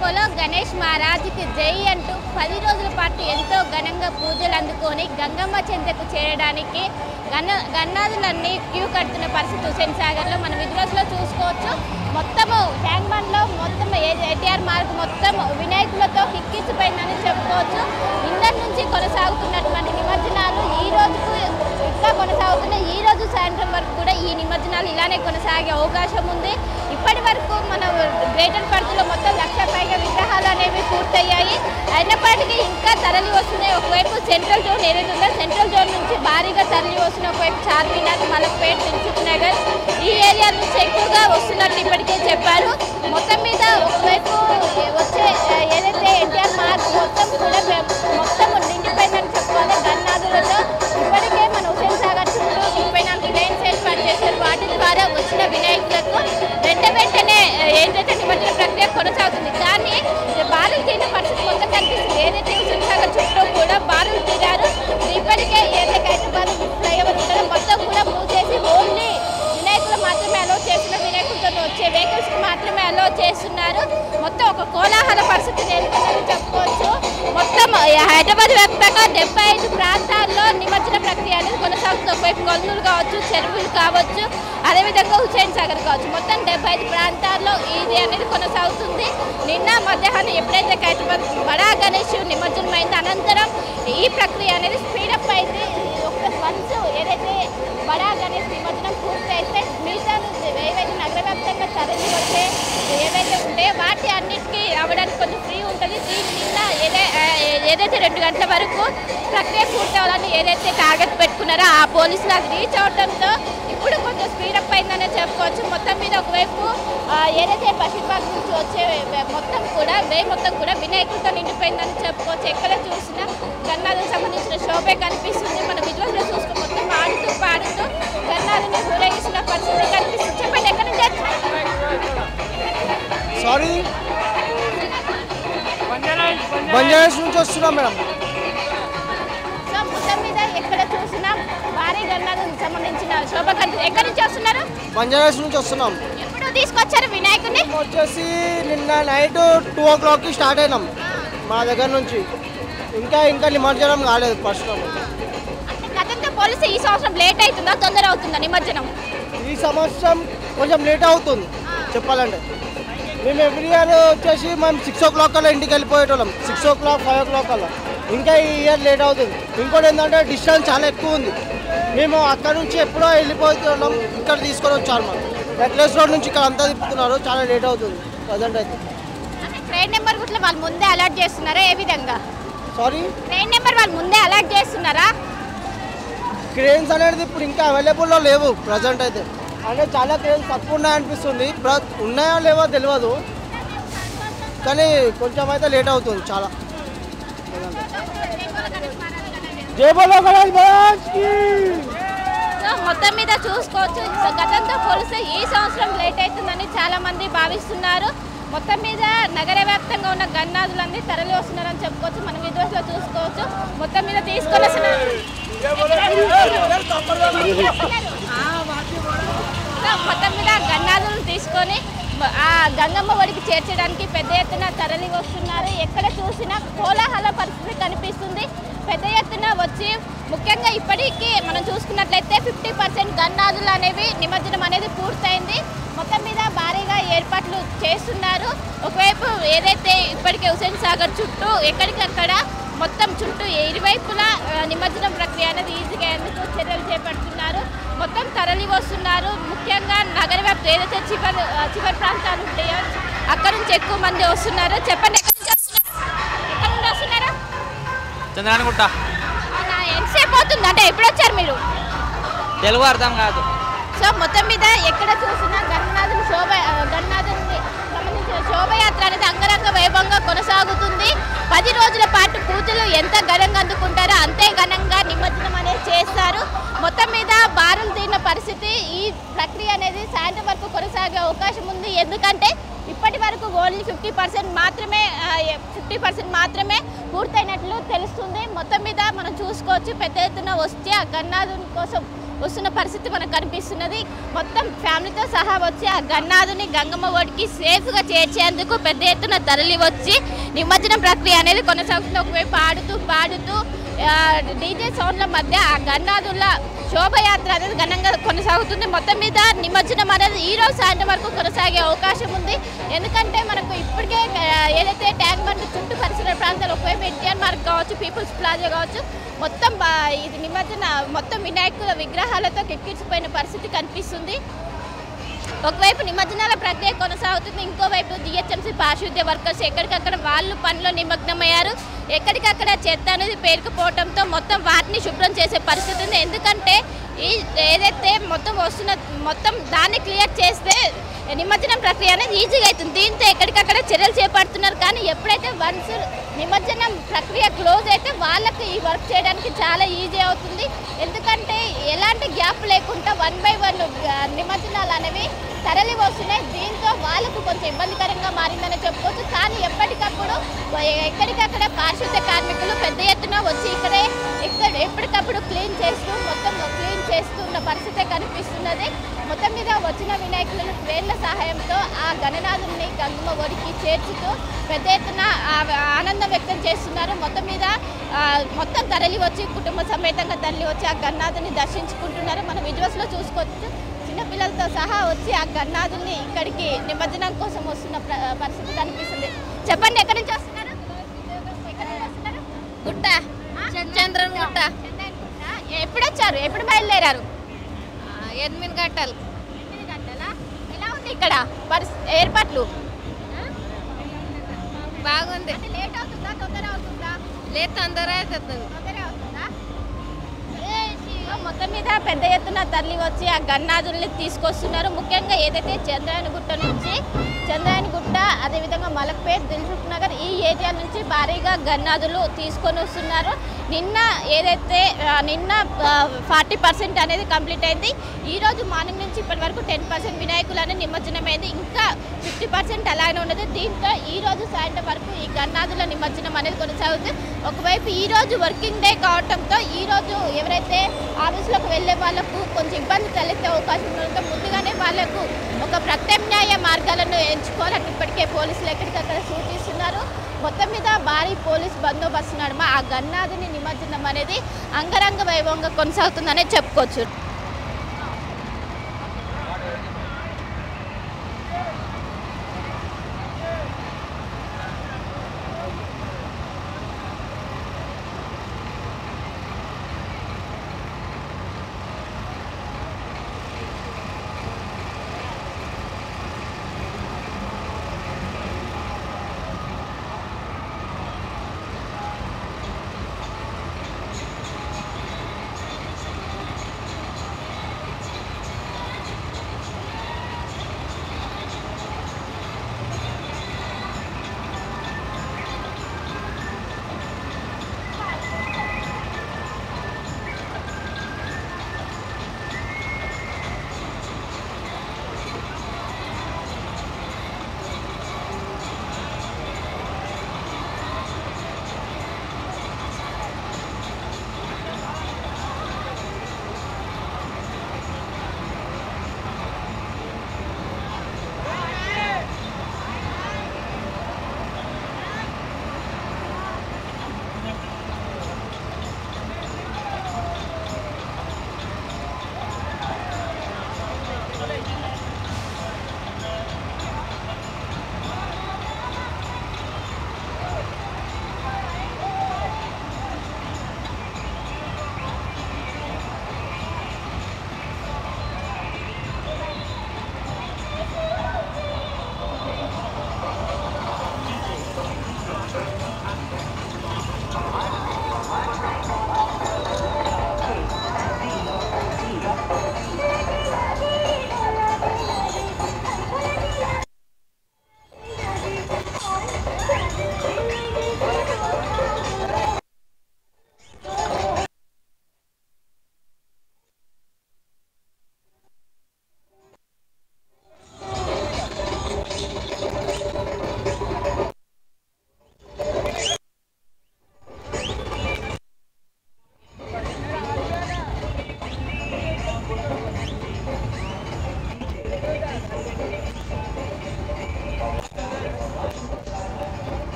బోలో గణేష్ మహారాజ్కి జై అంటూ 10 రోజుల పాటు ఎంతో ఘనంగా పూజలు అందుకొని గంగమ్మ చెంతకు చేరడానికి గన్నాదులన్నీ క్యూ కడుతున్న పరిస్థితి హుస్సేన్ సాగర్లో మనం విజువల్స్లో చూసుకోవచ్చు. మొత్తము ట్యాంక్ బండ్లో మొత్తం ఎన్టీఆర్ మార్గ్ మొత్తం వినాయకులతో కిక్కిసిపోయిందని చెప్పుకోవచ్చు. ఇందరి నుంచి కొనసాగుతున్నటువంటి నిమజ్జనాలు ఈ రోజుకు ఇంకా కొనసాగుతున్నాయి. ఈ రోజు సాయంత్రం వరకు కూడా ఈ నిమజ్జనాలు ఇలానే కొనసాగే అవకాశం ఉంది. ఇప్పటి వరకు మన గ్రేటర్ పరిధిలో మొత్తం 1,00,000 పైగా విగ్రహాలు అనేవి పూర్తయ్యాయి. అయినప్పటికీ ఇంకా తరలి వస్తున్నాయి. ఒకవైపు సెంట్రల్ జోన్ ఏదైతే ఉందో సెంట్రల్ జోన్ నుంచి భారీగా తరలి వస్తున్న ఒకవైపు చార్మినార్, మలక్పేట్, దిల్సుఖ్ నగర్ ఈ ఏరియా నుంచి ఎక్కువగా వస్తున్నట్టు ఇప్పటికే చెప్పారు. మొత్తం మీద ఒకవైపు వచ్చే ఏదైతే ఎన్టీఆర్ మార్గ్ మొత్తం కూడా మొత్తం నిండిపోయిందని చెప్పుకోవాలి గన్నాదులతో. ఇప్పటికే మన హుస్సేన్ సాగర్ చుట్టూ 34 లైన్స్ ఏర్పాటు చేశారు. వాటి ద్వారా వచ్చిన వినాయకులకు వెంటనే ఏంటంటే నిమజ్జన ప్రక్రియ కొనసాగుతుంది. కానీ బారులు తీరిన పరిస్థితి మొత్తం కనిపిస్తుంది. ఏదైతే హుస్సేన్ సాగర్ చుట్టూ కూడా బారులు తీరారు. ఇప్పటికే ఏదైతే హైదరాబాద్ ఫ్లైఓవర్ ఉంటుందో మొత్తం కూడా మూవ్ చేసి ఓన్లీ వినాయకులు మాత్రమే అలో చేసిన వినాయకులతో వచ్చే వెహికల్స్కి మాత్రమే అలో చేస్తున్నారు. మొత్తం ఒక కోలాహల పరిస్థితి నెలకొందని చెప్పుకోవచ్చు. మొత్తం హైదరాబాద్ వ్యాప్తంగా 75 ప్రాంతాల్లో నిమజ్జన ప్రక్రియ అనేది కొనసాగుతుంది. ఒకవైపు కొల్లూరు కావచ్చు, చెరువులు కావచ్చు, అదేవిధంగా హుస్సేన్ సాగర్ కావచ్చు, మొత్తం 75 ప్రాంతాల్లో ఇది అనేది కొనసాగుతుంది. నిన్న మధ్యాహ్నం ఎప్పుడైతే హైదరాబాద్ బడా గణేష్ నిమజ్జనం అయిందో అనంతరం ఈ ప్రక్రియ అనేది స్పీడప్ అయింది. వన్స్ ఏదైతే బడా గణేష్ నిమజ్జనం పూర్తయితే మిగతా ఏవైతే నగర వ్యాప్తంగా తరలి వచ్చే ఏవైతే ఉంటాయో వాటి అన్నిటికీ అవ్వడానికి కొంచెం ఫ్రీ ఉంటుంది. నిన్న ఏదైతే 2 గంటల వరకు ప్రక్రియ పూర్తవ్వాలని ఏదైతే టార్గెట్ పెట్టుకున్నారో ఆ పోలీసులు అది రీచ్ అవడంతో ఇప్పుడు కొంచెం స్పీడప్ అయిందనే చెప్పుకోవచ్చు. మొత్తం మీద ఒకవైపు ఏదైతే పశ్చిమబాగ్ నుంచి వచ్చే మొత్తం కూడా వినాయకులతో నిండిపోయిందని చెప్పుకోవచ్చు. ఎక్కడ చూసినా గన్నాదులకు సంబంధించిన షోపే కనిపిస్తుంది. మన విజువల్స్లో చూసుకుని మొత్తం ఆడుతూ పాడుతూ గన్నాదుని ఊరేగిస్తున్న పరిస్థితి కనిపిస్తుంది. చెప్పండి, ఎక్కడి నుంచి బంజారాస్ నుంచి వస్తున్నాం మేడం. సో మొత్తం మీద ఎక్కడ చూసినా భారీ గన్నాదులకు సంబంధించిన శోభ కనిపిస్తుంది. ఎక్కడి నుంచి వస్తున్నారు? బంజారాస్ నుంచి వస్తున్నాం. ఎప్పుడు తీసుకొచ్చారు వినాయకుడిని? వచ్చేసి నిన్న నైట్ 2 o'clockకి స్టార్ట్ అయినాం మా దగ్గర నుంచి. ఇంకా నిమజ్జనం కాలేదు. ఫస్ట్ గతంతో పోలీసు ఈ సంవత్సరం లేట్ అవుతుందా తొందర అవుతుందా నిమజ్జనం? ఈ సంవత్సరం కొంచెం లేట్ అవుతుంది చెప్పాలంటే. మేము ఎవ్రీ ఇయర్ వచ్చేసి మేము 6 o'clock కల్లా ఇంటికి వెళ్ళిపోయేటోళ్ళం. 6 o'clock 5 o'clock కల్లా. ఇంకా ఈ ఇయర్ లేట్ అవుతుంది. ఇంకోటి ఏంటంటే డిస్టెన్స్ చాలా ఎక్కువ ఉంది. మేము అక్కడ నుంచి ఎప్పుడో వెళ్ళిపోతున్నాం, ఇక్కడ తీసుకొని వచ్చారు. మాకు నెక్లెస్ రోడ్ నుంచి ఇక్కడ అంతా తిప్పుతున్నారు. చాలా లేట్ అవుతుంది ప్రజెంట్ అయితే. ట్రైన్ నెంబర్ కూడా వాళ్ళు ముందే అలర్ట్ చేస్తున్నారా? ఏ విధంగా? ట్రైన్ నెంబర్ వాళ్ళు ముందే అలర్ట్ చేస్తున్నారా? క్రేన్స్ అనేది ఇప్పుడు ఇంకా అవైలబుల్లో లేవు ప్రజెంట్ అయితే. అంటే చాలా క్రేన్స్ తక్కువ ఉన్నాయనిపిస్తుంది. ఉన్నాయో లేవో తెలియదు, కానీ కొంచెం అయితే లేట్ అవుతుంది చాలా. జై బోలో గణేష్ మహారాజ్కి. మొత్తం మీద చూసుకోవచ్చు గతంతో పోలిస్తే ఈ సంవత్సరం లేట్ అవుతుందని చాలా మంది భావిస్తున్నారు. మొత్తం మీద నగర వ్యాప్తంగా ఉన్న గన్నాదులన్నీ తరలి వస్తున్నారని చెప్పుకోవచ్చు. మనం విజువల్స్లో చూసుకోవచ్చు. మొత్తం మీద తీసుకొని వస్తున్నారు. మొత్తం మీద గన్నాదులను తీసుకొని ఆ గంగమ్మ ఒడికి చేర్చడానికి పెద్ద ఎత్తున తరలి వస్తున్నారు. ఎక్కడ చూసినా కోలాహల పరిస్థితి కనిపిస్తుంది. పెద్ద ఎత్తున వచ్చి ముఖ్యంగా ఇప్పటికీ మనం చూసుకున్నట్లయితే 50% గన్నాదులు అనేవి నిమజ్జనం అనేది పూర్తయింది. మొత్తం మీద భారీగా ఏర్పాట్లు చేస్తున్నారు. ఒకవైపు ఏదైతే ఇప్పటికే హుస్సేన్ సాగర్ చుట్టూ ఎక్కడికక్కడ మొత్తం చుట్టూ ఇరువైపులా నిమజ్జనం ప్రక్రియ అనేది ఈజీగా ఎందుకు చర్యలు చేపడుతున్నారు. మొత్తం తరలి వస్తున్నారు. ముఖ్యంగా నగర వ్యాప్తం ఏదైతే చివరి ప్రాంతాలు ఉంటాయో అక్కడ నుంచి ఎక్కువ మంది వస్తున్నారు. చెప్పండి, ఎక్కడ నుండి వస్తున్నారా? చంద్రానిగుట్ట. ఎంతసేపు అవుతుంది? అంటే ఎప్పుడు వచ్చారు మీరు? తెలుగు అర్థం కాదు. సో మొత్తం మీద ఎక్కడ చూసినా గన్నాదుని సంబంధించిన శోభయాత్ర అనేది అంగరంగ వైభవంగా కొనసాగుతుంది. 10 రోజుల పాటు పూజలు ఎంత ఘనంగా అందుకుంటారో అంతే ఘనంగా నిమజ్జనం అనేది చేస్తారు. మొత్తం మీద బారులు తీరిన పరిస్థితి. ఈ ప్రక్రియ అనేది సాయంత్రం వరకు కొనసాగే అవకాశం ఉంది. ఎందుకంటే ఇప్పటి వరకు ఓన్లీ 50% మాత్రమే పూర్తయినట్లు తెలుస్తుంది. మొత్తం మీద మనం చూసుకోవచ్చు పెద్ద ఎత్తున వచ్చి ఆ గన్నాదుని కోసం వస్తున్న పరిస్థితి మనకు కనిపిస్తున్నది. మొత్తం ఫ్యామిలీతో సహా వచ్చి ఆ గన్నాథుని గంగమ్మ ఒడికి సేఫ్గా చేర్చేందుకు పెద్ద ఎత్తున తరలి వచ్చి నిమజ్జనం ప్రక్రియ అనేది కొనసాగుతుంది. ఒకవైపు పాడుతూ డీజే సౌండ్ల మధ్య ఆ గన్నాథుల శోభయాత్ర అనేది ఘనంగా కొనసాగుతుంది. మొత్తం మీద నిమజ్జనం అనేది ఈ రోజు సాయంత్రం వరకు కొనసాగే అవకాశం ఉంది. ఎందుకంటే మనకు ఇప్పటికే ఏదైతే ట్యాంక్ బండ్ చుట్టూ పరిసర ప్రాంతాలు ఒకవైపు ఎన్టీఆర్ మార్గ్ కావచ్చు, పీపుల్స్ ప్లాజా కావచ్చు, మొత్తం ఇది నిమజ్జన మొత్తం వినాయకుల విగ్రహాలతో కిక్కిరిసిపోయిన పరిస్థితి కనిపిస్తుంది. ఒకవైపు నిమజ్జనాల ప్రక్రియ కొనసాగుతుంది, ఇంకోవైపు జిహెచ్ఎంసీ పారిశుద్ధ్య వర్కర్స్ ఎక్కడికక్కడ వాళ్ళు పనిలో నిమగ్నమయ్యారు. ఎక్కడికక్కడ చెత్త అనేది పేరుకుపోవడంతో మొత్తం వాటిని శుభ్రం చేసే పరిస్థితి ఉంది. ఎందుకంటే ఏదైతే మొత్తం దాన్ని క్లియర్ చేస్తే నిమజ్జనం ప్రక్రియ అనేది ఈజీగా అవుతుంది. దీంతో ఎక్కడికక్కడ చర్యలు చేపడుతున్నారు. కానీ ఎప్పుడైతే వన్స్ నిమజ్జనం ప్రక్రియ క్లోజ్ అయితే వాళ్ళకి ఈ వర్క్ చేయడానికి చాలా ఈజీ అవుతుంది. ఎందుకంటే ఎలాంటి గ్యాప్ లేకుండా 1 by 1 నిమజ్జనాలు అనేవి తరలి వస్తున్నాయి. దీంతో వాళ్ళకు కొంచెం ఇబ్బందికరంగా మారిందని చెప్పుకోవచ్చు. కానీ ఎప్పటికప్పుడు ఎక్కడికక్కడ పారిశుద్ధ్య కార్మికులు పెద్ద ఎత్తున వచ్చి ఇక్కడ ఎప్పటికప్పుడు క్లీన్ చేస్తున్న పరిస్థితి కనిపిస్తున్నది. మొత్తం మీద వచ్చిన వినాయకులను ట్రైన్ల సహాయంతో ఆ గణనాథుని గంగమ్మ ఒడికి చేర్చుతూ పెద్ద ఎత్తున ఆనందం వ్యక్తం చేస్తున్నారు. మొత్తం తరలి వచ్చి కుటుంబ సమేతంగా తరలి వచ్చి ఆ గణనాథుని దర్శించుకుంటున్నారు. మనం విజువల్స్లో చూసుకోవచ్చు. చిన్నపిల్లలతో సహా వచ్చి ఆ గణనాథుని ఇక్కడికి నిమజ్జనం కోసం వస్తున్న పరిస్థితి కనిపిస్తుంది. చెప్పండి, ఎక్కడి నుంచి వస్తున్నారు? గుట్ట చంద్రన్ గుట్ట. ఎప్పుడు వచ్చారు? ఎప్పుడు బయలుదేరారు? 8 గంటలు. 8 గంటలా? ఎలా ఉంది ఇక్కడ ఏర్పాట్లు? బాగుంది. లేట్ అవుతుందా, తొందర అవుతుందా? లేదు, తొందర అవుతుంది. తొందర అవుతుందా? మొత్తం మీద పెద్ద ఎత్తున తరలి వచ్చి ఆ గన్నాదుల్ని తీసుకొస్తున్నారు. ముఖ్యంగా ఏదైతే చంద్రాయనగుట్ట నుంచి చంద్రాయనగుట్ట, అదేవిధంగా మలక్పేట్, దిల్సుఖ్ నగర్ ఈ ఏరియా నుంచి భారీగా గన్నాదులు తీసుకొని వస్తున్నారు. నిన్న 40% అనేది కంప్లీట్ అయింది. ఈరోజు మార్నింగ్ నుంచి ఇప్పటి వరకు 10% వినాయకులు అనేది నిమజ్జనమైంది. ఇంకా 50% అలానే ఉన్నది. దీంతో ఈరోజు సాయంత్రం వరకు ఈ గన్నాదుల నిమజ్జనం అనేది కొనసాగుతుంది. ఒకవైపు ఈరోజు వర్కింగ్ డే కావడంతో ఈరోజు ఎవరైతే ఆఫీసులకు వెళ్ళే వాళ్ళకు కొంచెం ఇబ్బంది తలెత్తే అవకాశం ఉండడంతో ముందుగానే వాళ్ళకు ఒక ప్రత్యామ్నాయ మార్గాలను ఎంచుకోవాలని ఇప్పటికే పోలీసులు ఎక్కడికక్కడ సూచిస్తున్నారు. మొత్తం మీద భారీ పోలీస్ బందోబస్తు నడుమ ఆ గన్నాథుని నిమజ్జనం అనేది అంగరంగ వైభవంగా కొనసాగుతుందనే చెప్పుకోవచ్చు.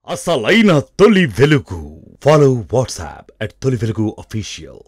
అసలైన తొలి వెలుగు. ఫాలో వాట్సాప్ @తొలి వెలుగు official.